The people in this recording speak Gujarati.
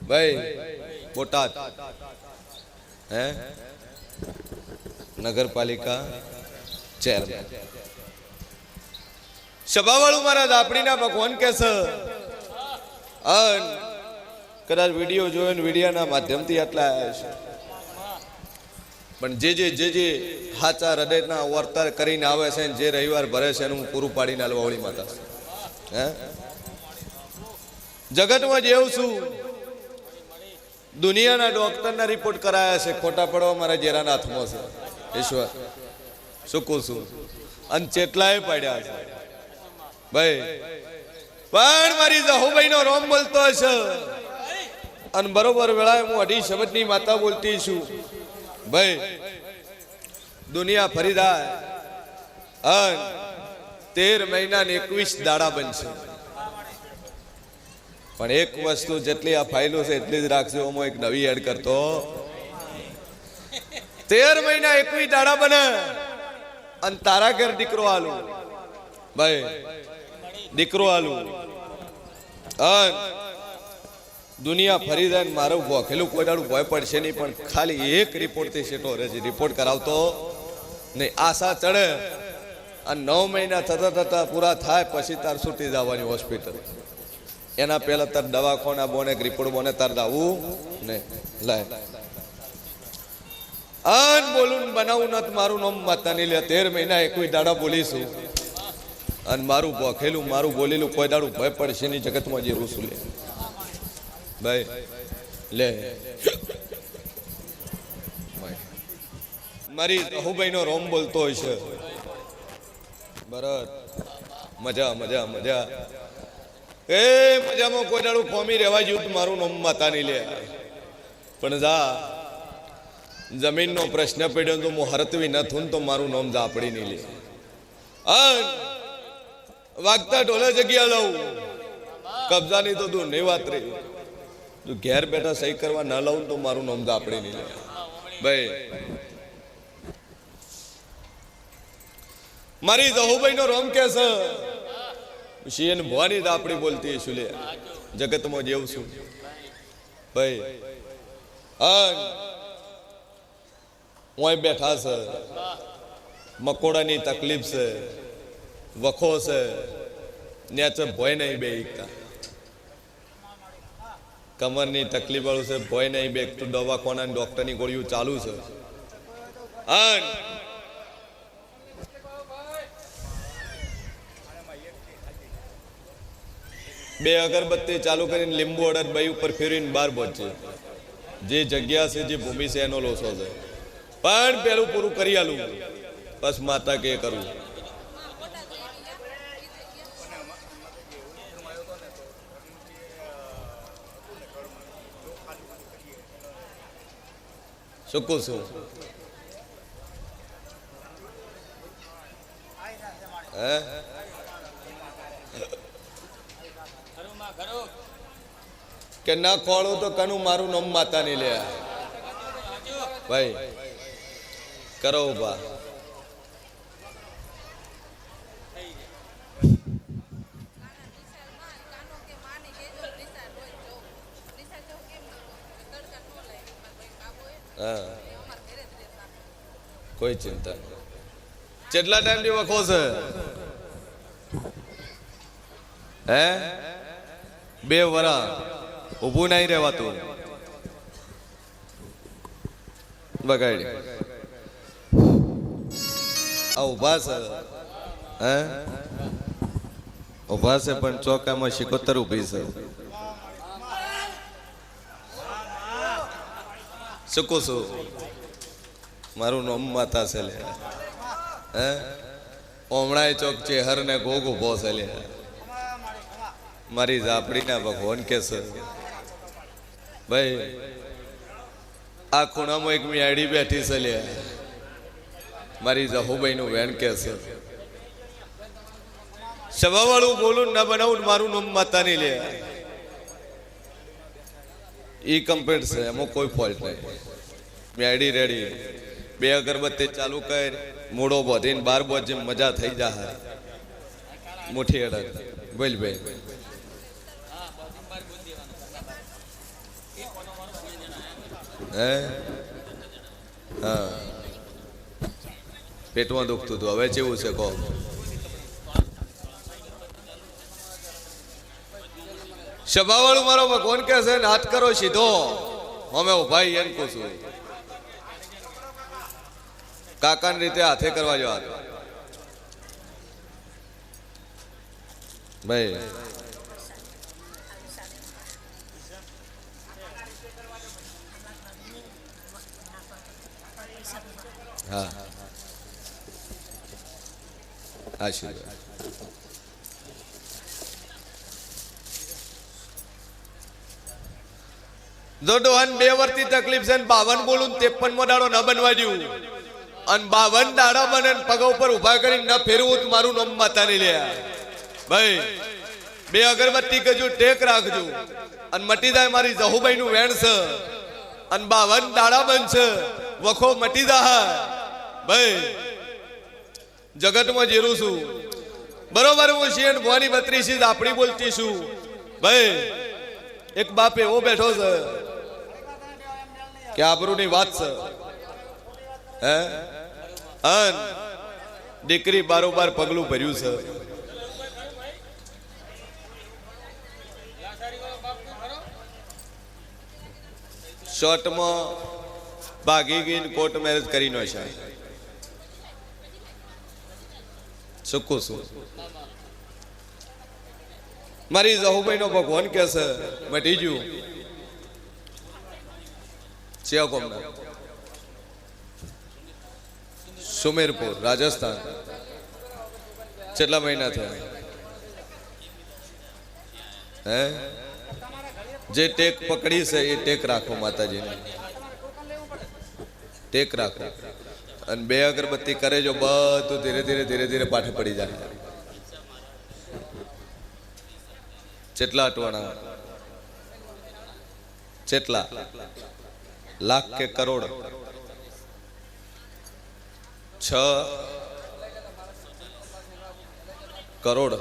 ભાઈ બોટાદ હે નગરપાલિકા ચેરમેન સભાવાળું મારા દાપડીના ભગવાન કે છે કદાચ વિડીયો જોયો ને વિડીયોના માધ્યમથી આટલા આવ્યા છે પણ જે હાચા હૃદયના વર્તન કરીને આવે છે જે રવિવાર ભરે છે એનું પૂરું પાડીને આલવાવળી માતા હે જગતમાં જેવું છું દુનિયાના ડોક્ટરના રિપોર્ટ કરાયા છે ખોટા પડવા મારા જેરાના હાથમાં છે ઈશ્વર શું કહું છું અને ચેટલાય પાડ્યા છે ભાઈ પણ મારી જહુભાઈ નો રોમ બોલતો છે અને બરોબર વેળાએ હું 2.5 શબ્દની માતા બોલતી છું ભાઈ દુનિયા ફરીદાય અને 13 મહિના ને 21 દાડા બનશે પણ એક વસ્તુ જેટલી આ ફાઇલો છે એટલી જ રાખજો હું એક નવી એડ કરતો 13 મહિના 21 દાડા બને અને તારા ઘર દીકરો આલું ભાઈ દીકરો આલું અને દુનિયા ફરી જાય મારું ભોખેલું કોઈ દાડું ભય પડશે નહીં પણ ખાલી એક રિપોર્ટ થી સેટો રહે છે રિપોર્ટ કરાવતો નહીં આશા ચડે અને 9 મહિના થતા પૂરા થાય પછી તાર છૂટી જવાની હોસ્પિટલ એના પહેલા તાર દવાખાના બોને રિપોર્ટ બોને તાર દાવું ને લાય અન બોલું બનાવું નથી મારું નામ માતા નહીં લે 13 મહિના 21 દાડા બોલીશું અને મારું ભોખેલું મારું બોલેલું કોઈ દાડું ભય પડશે નહીં જગતમાં જે રૂસું લે ભાઈ લે મારી જહુભાઈ નો રોમ બોલતો હોય છે બરાબર મજા મજા મજા એ મજામાં કોઈ દાડું ખોમી રહેવા જેવું મારું નામ માતા નહીં લે પણ જા જમીનનો પ્રશ્ન પડ્યો તો હું હરતવી ન થું તો મારું નામ ઝાપડી નહીં લે વાગતા ઢોલે જગ્યા લઉં કબજાની તો તું નહીં વાત રહી તું ઘેર બેઠા સહી કરવા ના લઉં તો મારું નામ ઝાપડી નહીં લે ભાઈ મારી જહુભાઈ નો રોમ કે છે શિયન ભવાની ઝાપડી બોલતી શું લે જગતમાં જેવું છું ભાઈ ઓય બેઠા છે મકોડાની તકલીફ છે વખો છે નેચે ભોય નહીં બે કમરની તકલીફ વાળું છે ભોય નહીં બે તું દવાખાના ડોક્ટરની ગોળીઓ ચાલુ છે બે અગરબત્તી ચાલુ કરીને લીંબુ અડદ બાઈ ઉપર ફેરવીને બહાર પહોંચે જે જગ્યા છે જે ભૂમિ છે એનો લોસો છે પણ પેલું પૂરું કરી આલું બસ માતા કે કરવું શું કહું છું હે કે ના ખોળું તો કનું મારું નામ માતા નહીં લે ભાઈ કરો ઉભા હા કોઈ ચિંતા નહીં કેટલા ટાઈમ થી વખો છે હે 2 વરા ઊભું નહીં રહેવાતું બગાડી આ ઉભા છે હે ઉભા છે પણ ચોકામાં 77 ઊભી છે શું કહું છું મારું નામ માતા છે લે હે ઓમણાય ચોક ચેહર ને ગોગ ઉભો છે લે મારી ઝાપડીના ભગવાન કે છે ભાઈ આ ખૂણામાં એક મિયાડી બેઠી છે લે મારી જહુભાઈ નું વેણ કે છે સભાવાળું બોલું ના બનાવું મારું નામ માતા નહીં લે ઈ કમ્પ્લીટ છે એમાં કોઈ ફોલ્ટ નહીં મિયાડી રેડી 2 અગરબત્તી ચાલુ કર મૂળો બોધીને 12 બોજ મજા થઈ જા મુઠ્ઠી અડક બોલ ભાઈ હે હા પેટમાં દુખતું હતું, હવે કેવું છે કહો? સભાવાળું મારો ભગવાન કે છે હાથ કરો સીધો, અમે ભાઈ એમ કહું છું કાકાની રીતે હાથે કરવા જો હાથ ભાઈ. હા આશીર્વાદ. જો ડોહન 2 વર્ષથી તકલીફ છે, 52 બોલું 53મો દાડો ન બનવા દઉં, અને 52 દાડા બને પગ ઉપર ઉભા કરી ન ફેરવું, મારું નામ માતા નહીં લે ભાઈ. 2 અગરબત્તી કજુ ટેક રાખજો, અને મટી જાય મારી જહુભાઈ નું વેણ છે, અને 52 દાડા બનશે, વખો મટી જાય ભાઈ. જગતમાં જીરું છું બરોબર, હું શિયન ભવાની 32 આપણી બોલતી છું ભાઈ. એક બાપ એવો બેઠો છે કે આબરૂની વાત છે, હે અન દીકરી બારોબાર પગલું ભર્યું છે. શોર્ટમાં ભાગી ગઈ કોર્ટ મેરેજ કરી નો છે, સુકું છું. મારી જહુભાઈ નો ભગવાન કે છે મટી ગયું સુમેરપુર રાજસ્થાન. કેટલા મહિના થયા? હે જે ટેક પકડી છે એ ટેક રાખો, માતાજીને ટેક રાખો, અને 2 અગરબત્તી કરે જો બધું ધીરે ધીરે ધીરે ધીરે પાઠે પડી જાય. કેટલા અટવાણા? કેટલા લાખ કે કરોડ? 6 કરોડ